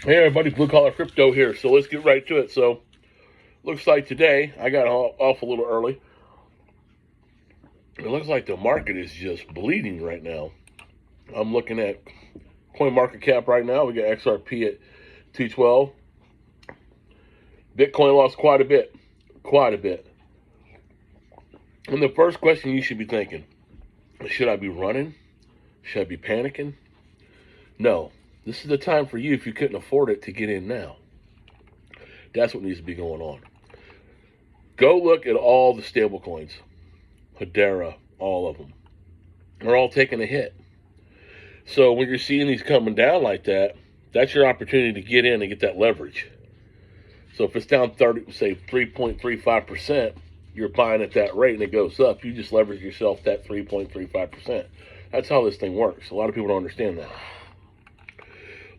Hey everybody, Blue Collar Crypto here. So let's get right to it. So looks like today I got off a little early. It looks like the market is just bleeding right now. I'm looking at CoinMarketCap right now. We got XRP at 212. Bitcoin lost quite a bit. And the first question you should be thinking, should I be running? Should I be panicking? No. This is the time for you, if you couldn't afford it, to get in now. That's what needs to be going on. Go look at all the stable coins. Hedera, all of them. They're all taking a hit. So when you're seeing these coming down like that, that's your opportunity to get in and get that leverage. So if it's down 3.35%, you're buying at that rate and it goes up, you just leverage yourself that 3.35%. That's how this thing works. A lot of people don't understand that.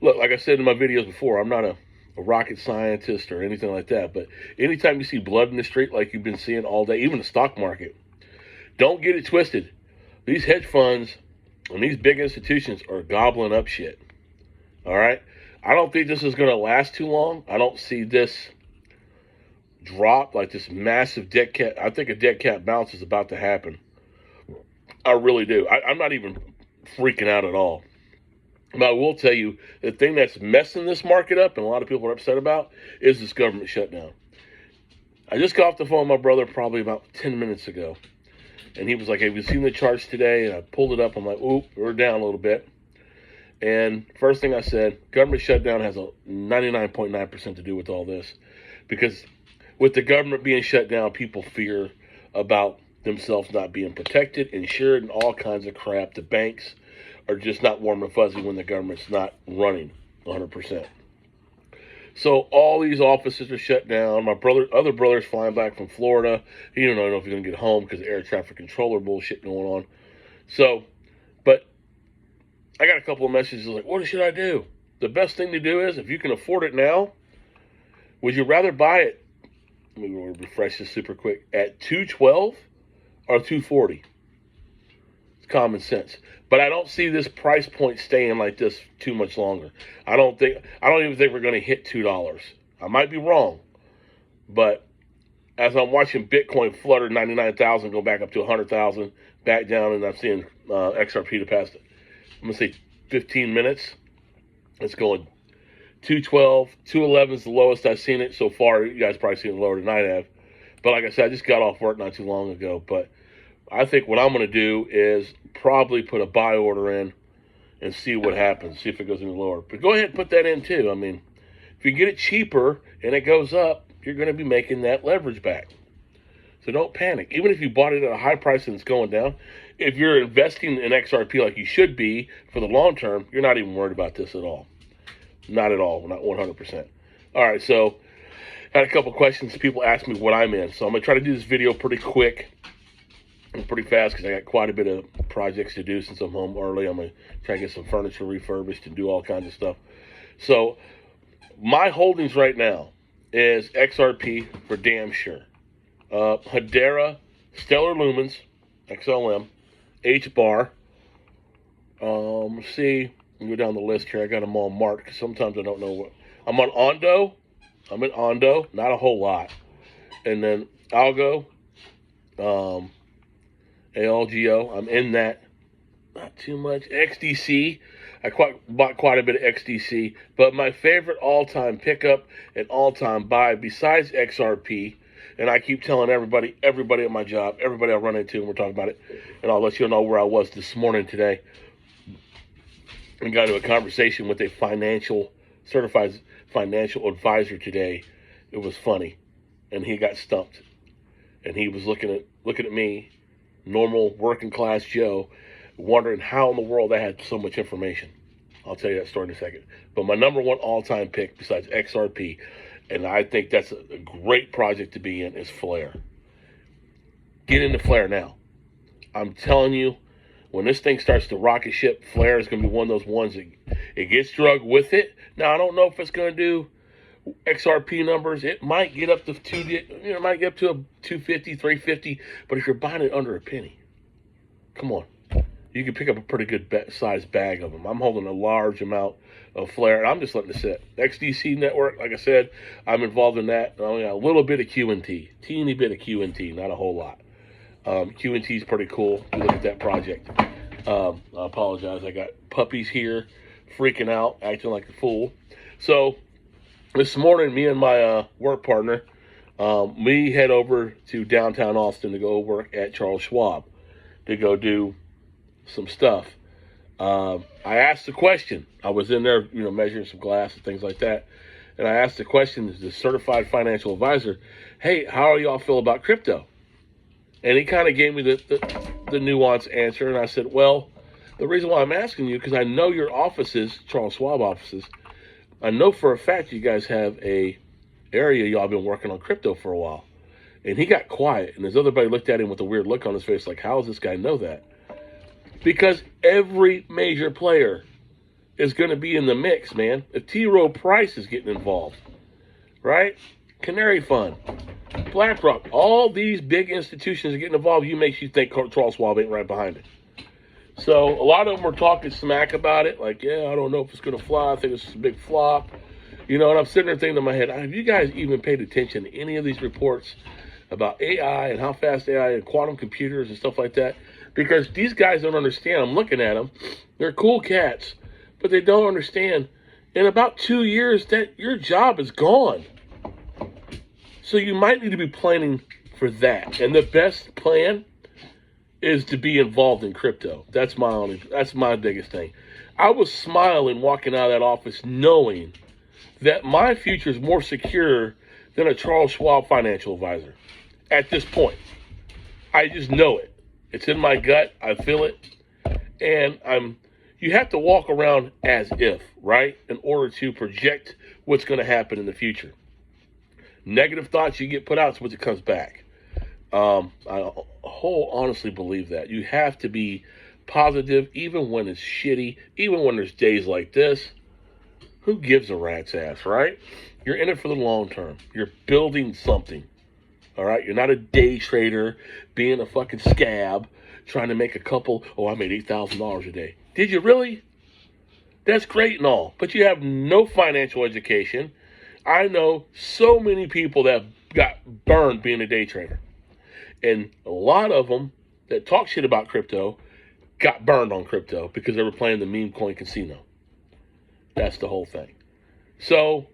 Look, like I said in my videos before, I'm not a rocket scientist or anything like that, but anytime you see blood in the street like you've been seeing all day, even the stock market, don't get it twisted. These hedge funds and these big institutions are gobbling up shit. All right? I don't think this is going to last too long. I don't see this drop, like this massive dead cat. I think a dead cat bounce is about to happen. I really do. I'm not even freaking out at all. But I will tell you, the thing that's messing this market up and a lot of people are upset about is this government shutdown. I just got off the phone with my brother probably about 10 minutes ago. And he was like, have you seen the charts today? And I pulled it up. I'm like, oop, we're down a little bit. And first thing I said, government shutdown has a 99.9% to do with all this. Because with the government being shut down, people fear about themselves not being protected, insured, and all kinds of crap. The banks are just not warm and fuzzy when the government's not running 100%. So all these offices are shut down. My other brother's flying back from Florida. He don't know if he's going to get home because of air traffic controller bullshit going on. So, but I got a couple of messages like, what should I do? The best thing to do is, if you can afford it now, would you rather buy it, let me refresh this super quick, at 212 or 240? It's common sense. But I don't see this price point staying like this too much longer. I don't even think we're going to hit $2. I might be wrong. But as I'm watching Bitcoin flutter 99,000, go back up to 100,000, back down, and I'm seeing XRP to pass it. I'm going to say 15 minutes. It's going 212, 211 is the lowest I've seen it so far. You guys probably seen it lower than I have. But like I said, I just got off work not too long ago. But I think what I'm going to do is probably put a buy order in and see what happens, see if it goes any lower. But go ahead and put that in too. I mean, if you get it cheaper and it goes up, you're going to be making that leverage back. So don't panic. Even if you bought it at a high price and it's going down, if you're investing in XRP like you should be for the long term, you're not even worried about this at all. Not at all, not 100%. All right, so I had a couple questions. People asked me what I'm in. So I'm going to try to do this video pretty quick and pretty fast because I got quite a bit of projects to do since I'm home early. I'm going to try to get some furniture refurbished and do all kinds of stuff. So my holdings right now is XRP for damn sure. Hedera, Stellar Lumens, XLM, H-Bar. Let's see. Go down the list here. I got them all marked because sometimes I don't know what. I'm on Ondo. I'm in Ondo. Not a whole lot. And then Algo. ALGO. I'm in that. Not too much. XDC. I bought quite a bit of XDC. But my favorite all-time pickup and all-time buy besides XRP, and I keep telling everybody at my job, everybody I run into, and we're talking about it, and I'll let you know where I was this morning today. I got into a conversation with a certified financial advisor today. It was funny, and he got stumped, and he was looking at me, normal working class Joe, wondering how in the world I had so much information. I'll tell you that story in a second. But my number one all-time pick besides XRP, and I think that's a great project to be in, is Flare. Get into Flare now. I'm telling you, when this thing starts to rocket ship, Flare is going to be one of those ones that it gets drugged with it. Now, I don't know if it's going to do XRP numbers. It might get up to it might get up to a 250, 350, but if you're buying it under a penny, come on. you can pick up a pretty good size bag of them. I'm holding a large amount of flare, and I'm just letting it sit. XDC network, like I said, I'm involved in that. I only got a little bit of QNT, teeny bit of QNT, not a whole lot. QNT is pretty cool. Look at that project. I apologize. I got puppies here freaking out, acting like a fool. So this morning, me and my work partner, we head over to downtown Austin to go work at Charles Schwab to go do some stuff. I asked the question. I was in there, measuring some glass and things like that. And I asked the question as the certified financial advisor, hey, how do y'all feel about crypto? And he kind of gave me the nuanced answer. And I said, well, the reason why I'm asking you, because I know your offices, Charles Schwab offices, I know for a fact you guys have a area y'all been working on crypto for a while. And he got quiet. And his other buddy looked at him with a weird look on his face, like, how does this guy know that? Because every major player is going to be in the mix, man. If T. Rowe Price is getting involved, right? Canary Fund, BlackRock, all these big institutions are getting involved. You makes you think Charles Schwab ain't right behind it. So a lot of them were talking smack about it, like, yeah, I don't know if it's going to fly. I think it's a big flop. And I'm sitting there thinking in my head, have you guys even paid attention to any of these reports about AI and how fast AI and quantum computers and stuff like that? Because these guys don't understand. I'm looking at them. They're cool cats, but they don't understand. In about 2 years, that your job is gone. So you might need to be planning for that. And the best plan is to be involved in crypto. That's my biggest thing. I was smiling walking out of that office knowing that my future is more secure than a Charles Schwab financial advisor at this point. I just know it. It's in my gut. I feel it. And you have to walk around as if, right, in order to project what's going to happen in the future. Negative thoughts you get put out is what comes back. I honestly believe that. You have to be positive, even when it's shitty, even when there's days like this. Who gives a rat's ass, right? You're in it for the long term. You're building something, all right? You're not a day trader being a fucking scab trying to make I made $8,000 a day. Did you really? That's great and all, but you have no financial education. I know so many people that got burned being a day trader. And a lot of them that talk shit about crypto got burned on crypto because they were playing the meme coin casino. That's the whole thing. So,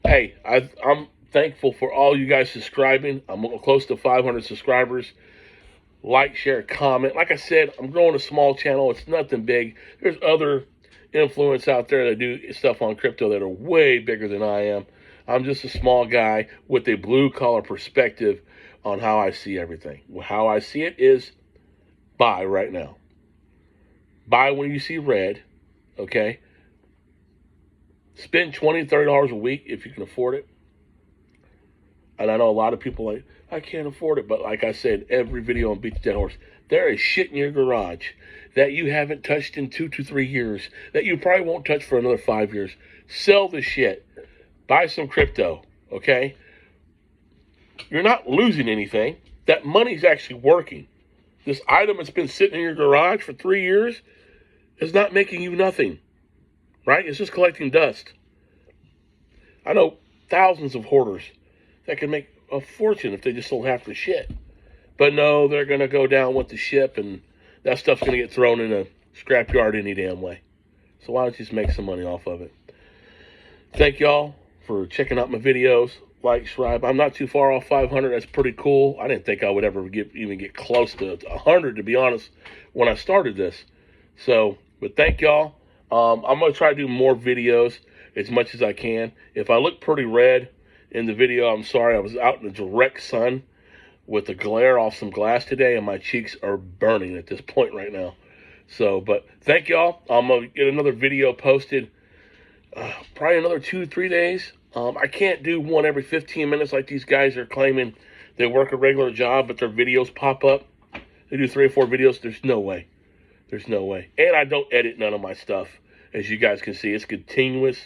hey, I'm thankful for all you guys subscribing. I'm close to 500 subscribers. Like, share, comment. Like I said, I'm growing a small channel. It's nothing big. There's other influencers out there that do stuff on crypto that are way bigger than I am. I'm just a small guy with a blue-collar perspective on how I see everything. How I see it is buy right now. Buy when you see red, okay? Spend $20, $30 a week if you can afford it. And I know a lot of people like, I can't afford it. But like I said, every video on Beat the Dead Horse, there is shit in your garage that you haven't touched in 2 to 3 years, that you probably won't touch for another 5 years. Sell the shit. Buy some crypto, okay? You're not losing anything. That money's actually working. This item that's been sitting in your garage for 3 years is not making you nothing, right? It's just collecting dust. I know thousands of hoarders that can make a fortune if they just sold half the shit. But no, they're going to go down with the ship, and that stuff's going to get thrown in a scrapyard any damn way. So why don't you just make some money off of it? Thank y'all for checking out my videos. Like, subscribe. I'm not too far off 500. That's pretty cool. I didn't think I would ever even get close to 100, to be honest, when I started this. So, but thank y'all. I'm going to try to do more videos as much as I can. If I look pretty red in the video, I'm sorry. I was out in the direct sun with the glare off some glass today, and my cheeks are burning at this point right now. So, but thank y'all. I'm going to get another video posted probably another 2 to 3 days. I can't do one every 15 minutes like these guys are claiming. They work a regular job, but their videos pop up. They do 3 or 4 videos. There's no way. There's no way. And I don't edit none of my stuff. As you guys can see, it's continuous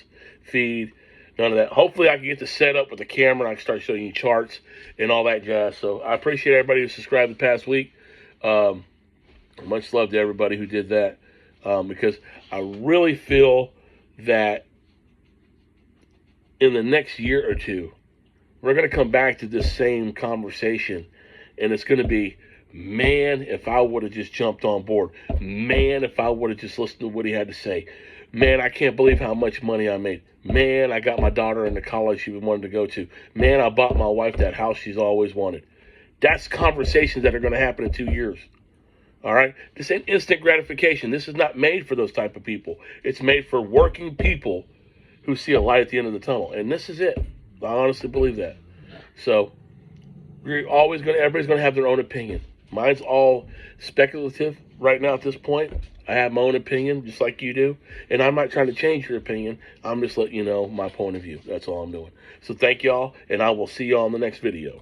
feed. None of that. Hopefully I can get the setup with the camera. I can start showing you charts and all that jazz. So I appreciate everybody who subscribed the past week. Much love to everybody who did that, because I really feel that in the next year or two, we're going to come back to this same conversation, and it's going to be, man, if I would have just jumped on board. Man, if I would have just listened to what he had to say. Man, I can't believe how much money I made. Man, I got my daughter into college she wanted to go to. Man, I bought my wife that house she's always wanted. That's conversations that are going to happen in 2 years. All right? This ain't instant gratification. This is not made for those type of people. It's made for working people who see a light at the end of the tunnel. And this is it. I honestly believe that. So everybody's going to have their own opinion. Mine's all speculative right now at this point. I have my own opinion, just like you do. And I'm not trying to change your opinion. I'm just letting you know my point of view. That's all I'm doing. So thank y'all, and I will see y'all in the next video.